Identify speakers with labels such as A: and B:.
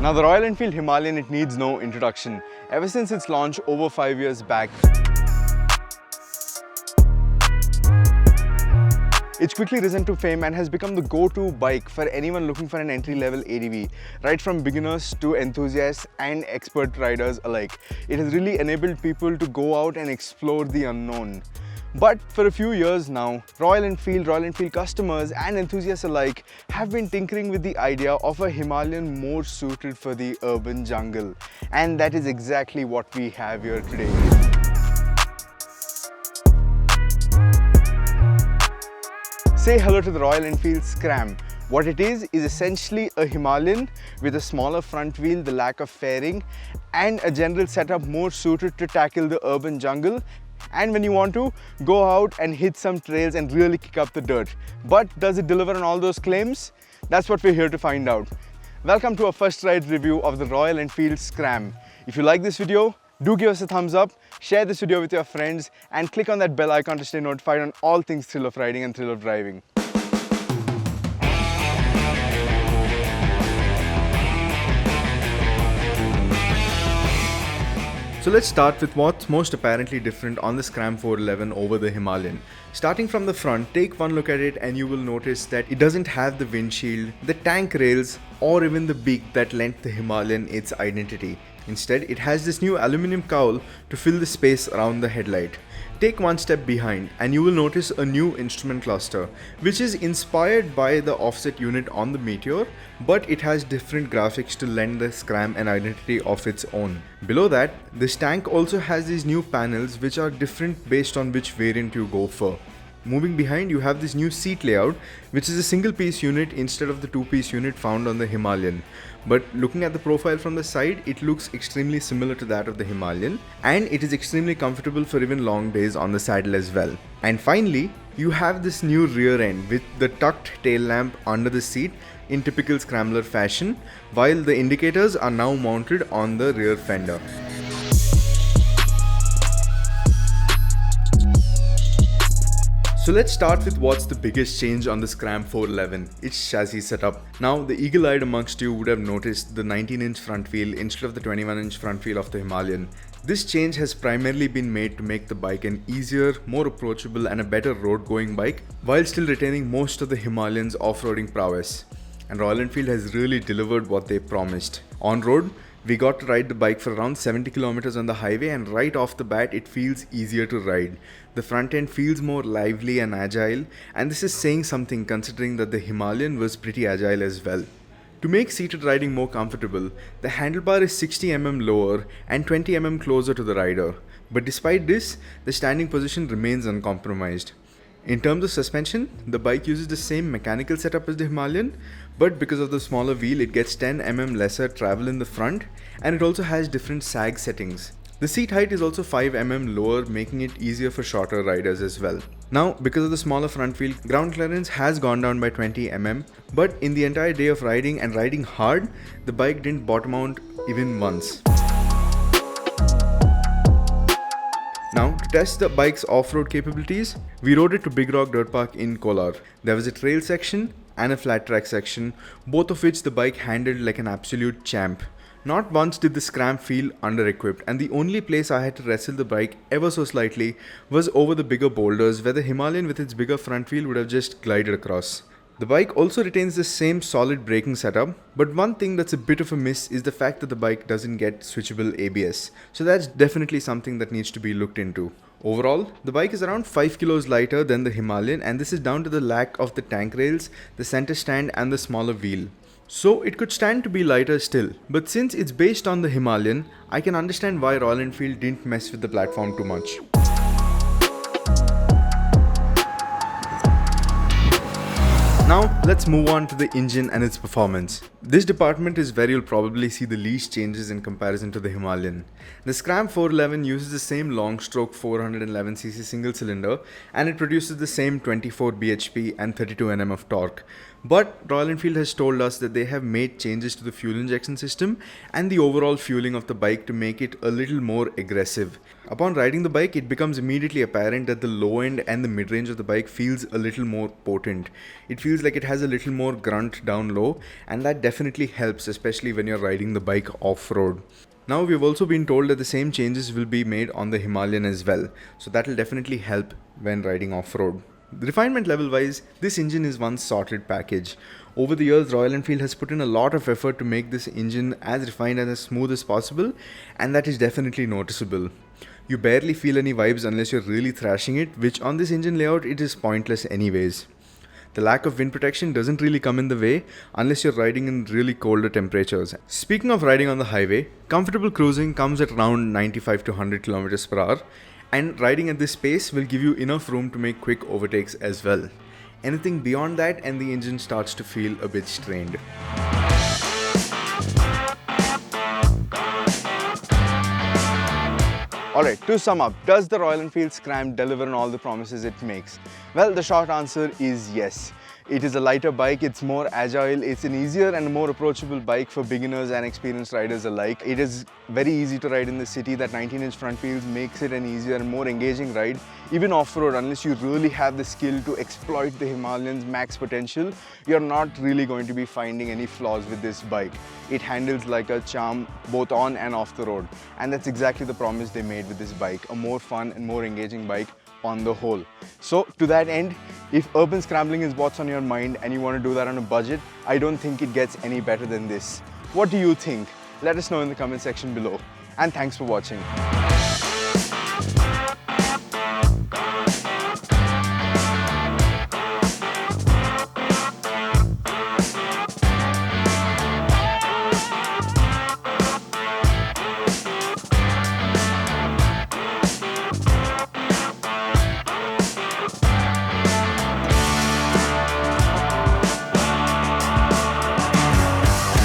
A: Now the Royal Enfield Himalayan, it needs no introduction. Ever since its launch over 5 years back, it's quickly risen to fame and has become the go-to bike for anyone looking for an entry-level ADV, right from beginners to enthusiasts and expert riders alike. It has really enabled people to go out and explore the unknown. But for a few years now, Royal Enfield customers and enthusiasts alike have been tinkering with the idea of a Himalayan more suited for the urban jungle. And that is exactly what we have here today. Say hello to the Royal Enfield Scram. What it is essentially a Himalayan with a smaller front wheel, the lack of fairing, and a general setup more suited to tackle the urban jungle. And when you want to, go out and hit some trails and really kick up the dirt. But does it deliver on all those claims? That's what we're here to find out. Welcome to our first ride review of the Royal Enfield Scram. If you like this video, do give us a thumbs up, share this video with your friends, and click on that bell icon to stay notified on all things thrill of riding and thrill of driving. So let's start with what's most apparently different on the Scram 411 over the Himalayan. Starting from the front, take one look at it and you will notice that it doesn't have the windshield, the tank rails, or even the beak that lent the Himalayan its identity. Instead, it has this new aluminum cowl to fill the space around the headlight. Take one step behind and you will notice a new instrument cluster, which is inspired by the offset unit on the Meteor, but it has different graphics to lend the Scram an identity of its own. Below that, this tank also has these new panels which are different based on which variant you go for. Moving behind, you have this new seat layout, which is a single piece unit instead of the two-piece unit found on the Himalayan. But looking at the profile from the side, it looks extremely similar to that of the Himalayan, and it is extremely comfortable for even long days on the saddle as well. And finally, you have this new rear end with the tucked tail lamp under the seat in typical scrambler fashion, while the indicators are now mounted on the rear fender. So let's start with what's the biggest change on the Scram 411, its chassis setup. Now, the eagle-eyed amongst you would have noticed the 19-inch front wheel instead of the 21-inch front wheel of the Himalayan. This change has primarily been made to make the bike an easier, more approachable and a better road-going bike, while still retaining most of the Himalayan's off-roading prowess. And Royal Enfield has really delivered what they promised. On road, we got to ride the bike for around 70 kilometers on the highway, and right off the bat it feels easier to ride. The front end feels more lively and agile, and this is saying something considering that the Himalayan was pretty agile as well. To make seated riding more comfortable, the handlebar is 60 mm lower and 20 mm closer to the rider. But despite this, the standing position remains uncompromised. In terms of suspension, the bike uses the same mechanical setup as the Himalayan, but because of the smaller wheel, it gets 10 mm lesser travel in the front, and it also has different sag settings. The seat height is also 5 mm lower, making it easier for shorter riders as well. Now, because of the smaller front wheel, ground clearance has gone down by 20 mm, but in the entire day of riding and riding hard, the bike didn't bottom out even once. Now, to test the bike's off-road capabilities, we rode it to Big Rock Dirt Park in Kolar. There was a trail section and a flat track section, both of which the bike handled like an absolute champ. Not once did the Scram feel under-equipped, and the only place I had to wrestle the bike ever so slightly was over the bigger boulders where the Himalayan with its bigger front wheel would have just glided across. The bike also retains the same solid braking setup, but one thing that's a bit of a miss is the fact that the bike doesn't get switchable ABS, so that's definitely something that needs to be looked into. Overall, the bike is around 5 kilos lighter than the Himalayan, and this is down to the lack of the tank rails, the center stand and the smaller wheel. So it could stand to be lighter still, but since it's based on the Himalayan, I can understand why Royal Enfield didn't mess with the platform too much. Now, let's move on to the engine and its performance. This department is where you'll probably see the least changes in comparison to the Himalayan. The Scram 411 uses the same long-stroke 411cc single cylinder, and it produces the same 24 bhp and 32 Nm of torque. But Royal Enfield has told us that they have made changes to the fuel injection system and the overall fueling of the bike to make it a little more aggressive. Upon riding the bike, it becomes immediately apparent that the low end and the mid-range of the bike feels a little more potent. It feels like it has a little more grunt down low, and that definitely definitely helps, especially when you're riding the bike off-road. Now we've also been told that the same changes will be made on the Himalayan as well, so that will definitely help when riding off-road. The refinement level wise, this engine is one sorted package. Over the years, Royal Enfield has put in a lot of effort to make this engine as refined and as smooth as possible, and that is definitely noticeable. You barely feel any vibes unless you're really thrashing it, which on this engine layout it is pointless anyways. The lack of wind protection doesn't really come in the way unless you're riding in really colder temperatures. Speaking of riding on the highway, comfortable cruising comes at around 95 to 100 km per hour, and riding at this pace will give you enough room to make quick overtakes as well. Anything beyond that and the engine starts to feel a bit strained. Alright, to sum up, does the Royal Enfield Scram deliver on all the promises it makes? Well, the short answer is yes. It is a lighter bike, it's more agile, it's an easier and more approachable bike for beginners and experienced riders alike. It is very easy to ride in the city. That 19-inch front wheels makes it an easier and more engaging ride. Even off-road, unless you really have the skill to exploit the Himalayan's max potential, you're not really going to be finding any flaws with this bike. It handles like a charm both on and off the road. And that's exactly the promise they made with this bike, a more fun and more engaging bike on the whole. So to that end, if urban scrambling is what's on your mind and you want to do that on a budget, I don't think it gets any better than this. What do you think? Let us know in the comment section below. And thanks for watching.